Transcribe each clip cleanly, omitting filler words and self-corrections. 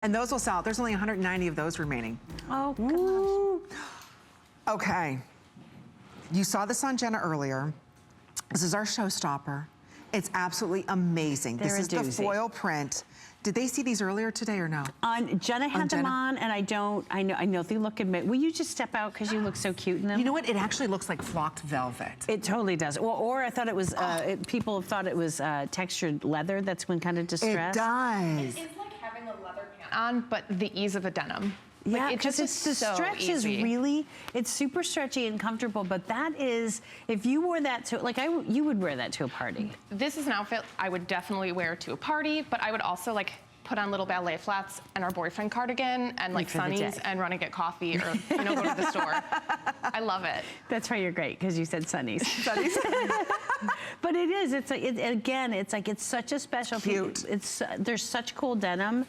And those will sell out. There's only 190 of those remaining. Oh, gosh. Ooh. Okay. You saw this on Jenna earlier. This is our showstopper. It's absolutely amazing. This is the foil print. Did they see these earlier today or no? Jenna had them on, and I know they look will you just step out because you look so cute in them? You know what? It actually looks like flocked velvet. It totally does. Well, or I thought it was, people thought it was textured leather that's been kind of distressed. It does. It is like having a leather pant on, but the ease of a denim. Yeah, because the stretch is really, it's super stretchy and comfortable, but that is, if you wore that to, like you would wear that to a party. This is an outfit I would definitely wear to a party, but I would also like put on little ballet flats and our boyfriend cardigan and like sunnies and run and get coffee or, you know, go to the store. I love it. That's why you're great, because you said sunnies. Sunnies. But it is, it's like, again, it's like, it's such a special cute. There's such cool denim.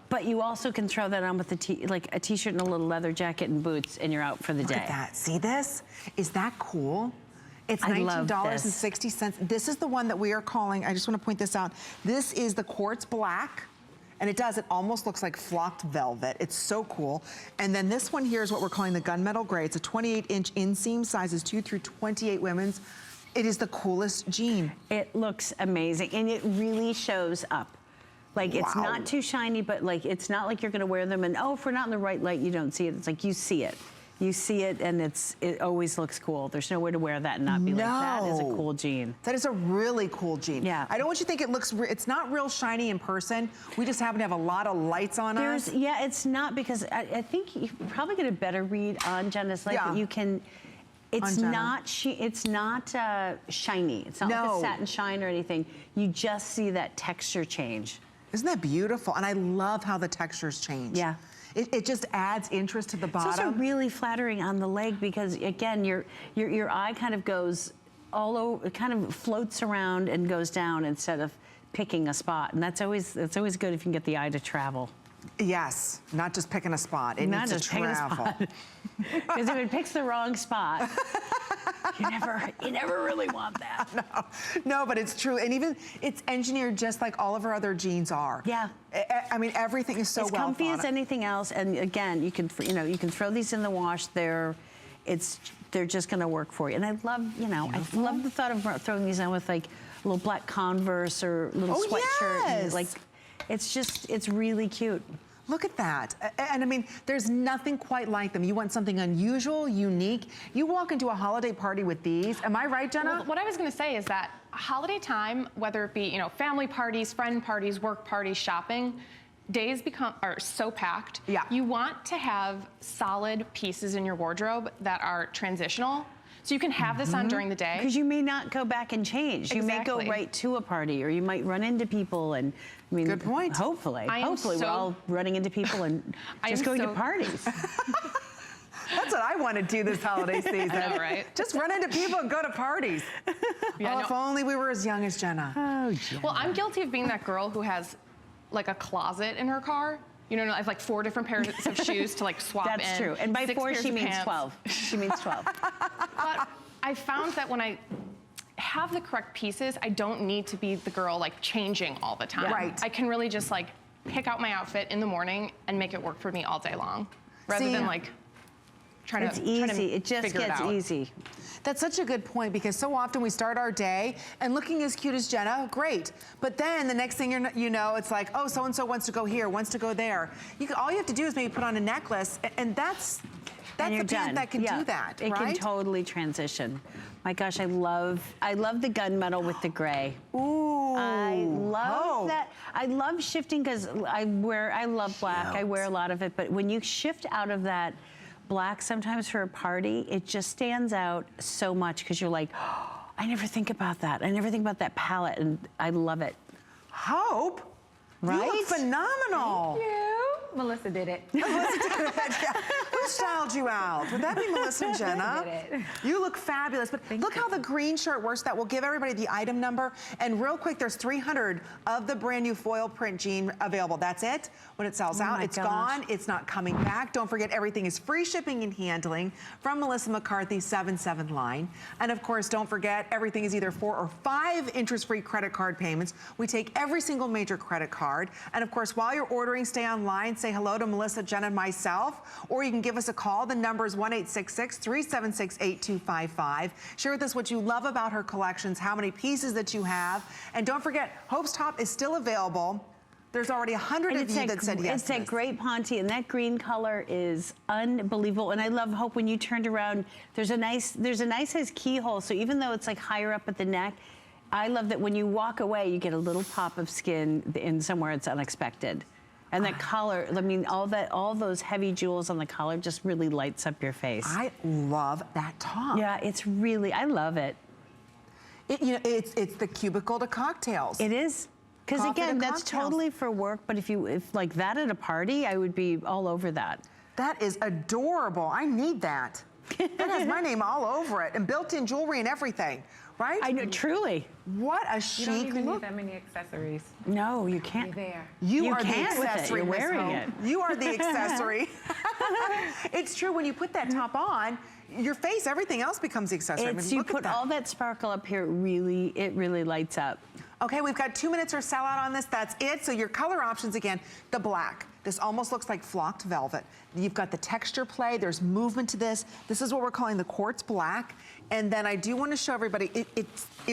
But you also can throw that on with a t-shirt and a little leather jacket and boots, and you're out for the day. Look at that. See this? Is that cool? It's $19.60. This is the one that we are calling, I just want to point this out. This is the quartz black. And it almost looks like flocked velvet. It's so cool. And then this one here is what we're calling the gunmetal gray. It's a 28-inch inseam, sizes 2 through 28 women's. It is the coolest jean. It looks amazing, and it really shows up. Like, it's not too shiny, but like, it's not like you're gonna wear them and, oh, if we're not in the right light, you don't see it. It's like, you see it. You see it, and it always looks cool. There's no way to wear that and not be like, that is a cool jean. That is a really cool jean. Yeah. I don't want you to think it's not real shiny in person. We just happen to have a lot of lights on us. Yeah, it's not, because I think you probably get a better read on Jenna's light, but you can, it's not shiny. It's not like a satin shine or anything. You just see that texture change. Isn't that beautiful? And I love how the textures change. Yeah. It just adds interest to the bottom. It's also really flattering on the leg, because again, your eye kind of goes all over, it kind of floats around and goes down instead of picking a spot. And that's always good if you can get the eye to travel. Yes, not just picking a spot. It needs to travel. Because if it picks the wrong spot, you never really want that. No, but it's true. And even it's engineered just like all of our other jeans are. Yeah. I mean, everything is so well thought. As comfy as anything else. And again, you can throw these in the wash. They're just going to work for you. And I love, I love the thought of throwing these on with like a little black Converse or a little sweatshirt. Yes. And like, it's really cute. Look at that. And I mean, there's nothing quite like them. You want something unusual, unique. You walk into a holiday party with these. Am I right, Jenna? Well, what I was going to say is that holiday time, whether it be, family parties, friend parties, work parties, shopping, days are so packed. Yeah. You want to have solid pieces in your wardrobe that are transitional. So you can have this on during the day. Because you may not go back and change. You may go right to a party, or you might run into people, and I mean, good point. Hopefully we're all running into people and just going to parties. That's what I want to do this holiday season. I know, right? Just run into people and go to parties. Yeah, if only we were as young as Jenna. Oh, Jenna. Well, I'm guilty of being that girl who has like a closet in her car. I have like 4 different pairs of shoes to like swap in. That's true. And by 4, she means 12. She means 12. But I found that when I have the correct pieces, I don't need to be the girl like changing all the time. Right. I can really just like pick out my outfit in the morning and make it work for me all day long, rather than like trying to it just gets easy. That's such a good point, because so often we start our day and looking as cute as Jenna, great. But then the next thing you know, it's like, oh, so-and-so wants to go here, wants to go there. All you have to do is maybe put on a necklace, and that's the pant that can do that, It can totally transition. My gosh, I love the gunmetal with the gray. Ooh. I love that. I love shifting, because I love black. I wear a lot of it, but when you shift out of that black sometimes for a party, it just stands out so much, because you're like, oh, I never think about that. I never think about that palette, and I love it. Hope, right? You look phenomenal. Thank you. Melissa did it. Melissa did it, yeah. Who styled you out? Would that be Melissa and Jenna? Did it. You look fabulous, but look how the green shirt works. That will give everybody the item number. And real quick, there's 300 of the brand new foil print jean available. That's it. When it sells out, it's gone. It's not coming back. Don't forget, everything is free shipping and handling from Melissa McCarthy 7/7 line. And of course, don't forget, everything is either 4 or 5 interest-free credit card payments. We take every single major credit card. And of course, while you're ordering, stay online, say hello to Melissa, Jen, and myself, or you can give us a call. The number is 1-866-376-8255. Share with us what you love about her collections, how many pieces that you have. And don't forget, Hope's top is still available. There's already 100 of you that said yes. It's that great Ponte, and that green color is unbelievable. And I love, Hope, when you turned around, there's a nice size keyhole. So even though it's like higher up at the neck, I love that when you walk away, you get a little pop of skin in somewhere it's unexpected. And that collar, I mean, all those heavy jewels on the collar just really lights up your face. I love that top. Yeah, it's really, I love it. You know, it's the cubicle to cocktails. It is. Because again, that's totally for work, but if like that at a party, I would be all over that. That is adorable. I need that. That has my name all over it, and built-in jewelry and everything, right? I know, truly. What a chic look. You don't even need that many accessories. No, you can't. There. You are the can't with it. accessory. You're wearing it. You are the accessory. It's true, when you put that top on, your face, everything else becomes the accessory. It's, you put all that sparkle up here, it really lights up. Okay, we've got 2 minutes or sellout on this. That's it. So your color options, again, the black. This almost looks like flocked velvet. You've got the texture play. There's movement to this. This is what we're calling the quartz black. And then I do want to show everybody, it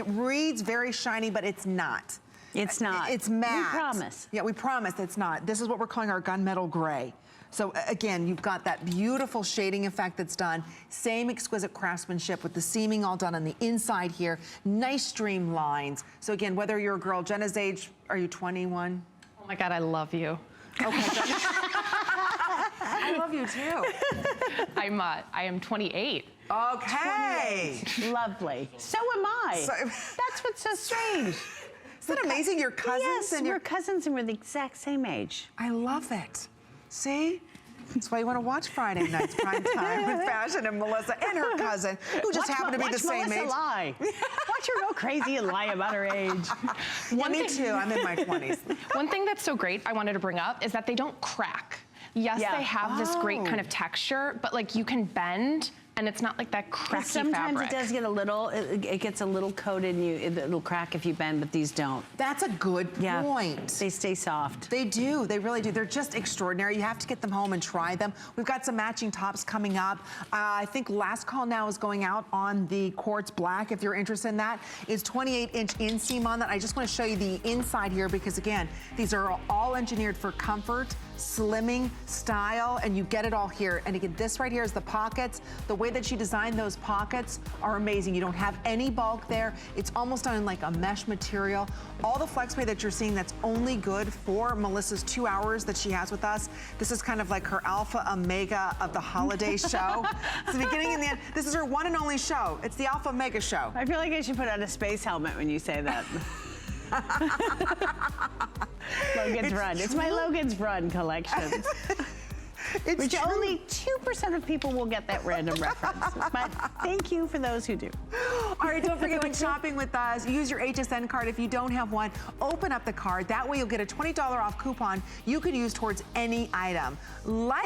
reads very shiny, but it's not. It's not. It's matte. We promise. Yeah, we promise it's not. This is what we're calling our gunmetal gray. So again, you've got that beautiful shading effect that's done. Same exquisite craftsmanship with the seaming all done on the inside here. Nice streamlines. So again, whether you're a girl, Jenna's age, are you 21? Oh my God, I love you. Okay. I love you too. I am 28. Okay. 28. Lovely. So am I. That's what's so strange. Isn't that amazing? Your cousins? Yes, and we're cousins and we're the exact same age. I love it. See? That's why you want to watch Friday nights, prime time with Fashion and Melissa and her cousin, who just happen to be the same Melissa age. Lie. Watch her go crazy and lie about her age. Yeah, me too. I'm in my 20s. One thing that's so great I wanted to bring up is that they don't crack. Yes, they have this great kind of texture, but like you can bend, and it's not like that cracky Sometimes fabric. it does get a little, it gets a little coated and it'll crack if you bend, but these don't. That's a good point. They stay soft. They do, they really do. They're just extraordinary. You have to get them home and try them. We've got some matching tops coming up. I think last call now is going out on the quartz black. If you're interested in that, it's 28-inch inseam on that. I just want to show you the inside here because again, these are all engineered for comfort, slimming, style, and you get it all here. And again, this right here is the pockets. The way that she designed those pockets are amazing. You don't have any bulk there. It's almost on like a mesh material. All the flex pay that you're seeing, that's only good for Melissa's 2 hours that she has with us. This is kind of like her alpha omega of the holiday show. It's the beginning and the end. This is her one and only show. It's the alpha omega show. I feel like I should put on a space helmet when you say that. Logan's Run. It's my Logan's Run collection. Which true. Only 2% of people will get that random reference. But thank you for those who do. All right, don't forget when shopping with us, use your HSN card. If you don't have one, open up the card. That way you'll get a $20 off coupon you could use towards any item. Like